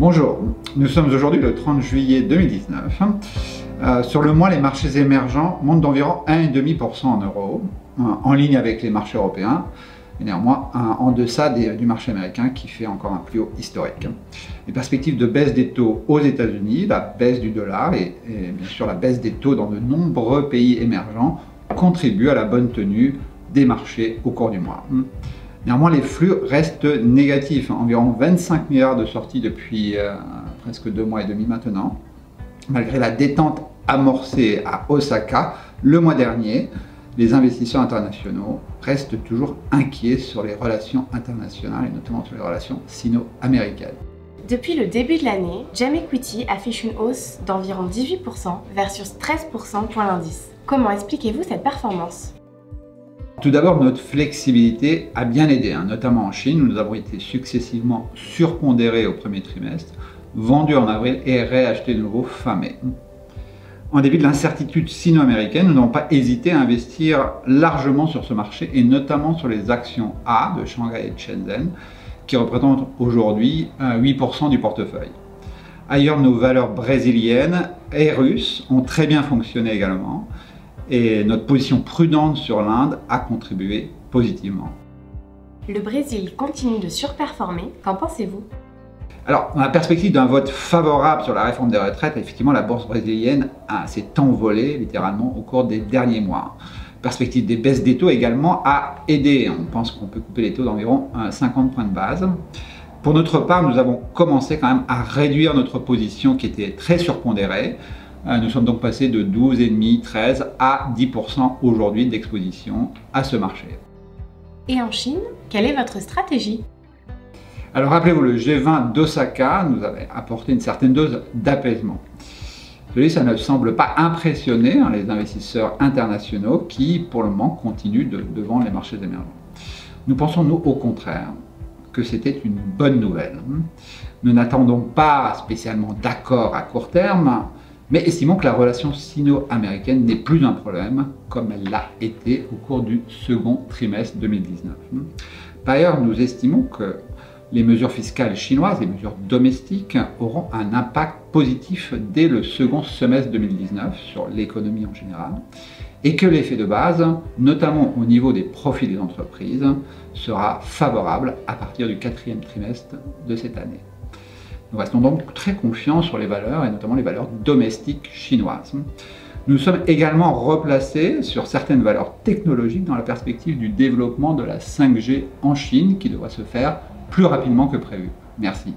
Bonjour, nous sommes aujourd'hui le 30 juillet 2019. Sur le mois, les marchés émergents montent d'environ 1,5% en euros, en ligne avec les marchés européens, et néanmoins en deçà du marché américain qui fait encore un plus haut historique. Les perspectives de baisse des taux aux États-Unis, la baisse du dollar et bien sûr la baisse des taux dans de nombreux pays émergents contribuent à la bonne tenue des marchés au cours du mois. Néanmoins, les flux restent négatifs, environ 25 milliards de sorties depuis presque 2 mois et demi maintenant. Malgré la détente amorcée à Osaka le mois dernier, les investisseurs internationaux restent toujours inquiets sur les relations internationales et notamment sur les relations sino-américaines. Depuis le début de l'année, GEM Equity affiche une hausse d'environ 18% versus 13% pour l'indice. Comment expliquez-vous cette performance ? Tout d'abord, notre flexibilité a bien aidé, notamment en Chine, où nous avons été successivement surpondérés au premier trimestre, vendus en avril et réachetés de nouveau fin mai. En dépit de l'incertitude sino-américaine, nous n'avons pas hésité à investir largement sur ce marché et notamment sur les actions A de Shanghai et de Shenzhen, qui représentent aujourd'hui 8% du portefeuille. Ailleurs, nos valeurs brésiliennes et russes ont très bien fonctionné également. Et notre position prudente sur l'Inde a contribué positivement. Le Brésil continue de surperformer, qu'en pensez-vous ? Alors, dans la perspective d'un vote favorable sur la réforme des retraites, effectivement, la bourse brésilienne s'est envolée littéralement au cours des derniers mois. La perspective des baisses des taux également a aidé. On pense qu'on peut couper les taux d'environ 50 points de base. Pour notre part, nous avons commencé quand même à réduire notre position qui était très surpondérée. Nous sommes donc passés de 12,5, 13 à 10% aujourd'hui d'exposition à ce marché. Et en Chine, quelle est votre stratégie ? Alors rappelez-vous, le G20 d'Osaka nous avait apporté une certaine dose d'apaisement. Ça ne semble pas impressionner les investisseurs internationaux qui, pour le moment, continuent de vendre les marchés émergents. Nous pensons, nous, au contraire, que c'était une bonne nouvelle. Nous n'attendons pas spécialement d'accord à court terme, mais estimons que la relation sino-américaine n'est plus un problème comme elle l'a été au cours du second trimestre 2019. Par ailleurs, nous estimons que les mesures fiscales chinoises, les mesures domestiques, auront un impact positif dès le second semestre 2019 sur l'économie en général et que l'effet de base, notamment au niveau des profits des entreprises, sera favorable à partir du 4e trimestre de cette année. Nous restons donc très confiants sur les valeurs, et notamment les valeurs domestiques chinoises. Nous sommes également replacés sur certaines valeurs technologiques dans la perspective du développement de la 5G en Chine, qui devrait se faire plus rapidement que prévu. Merci.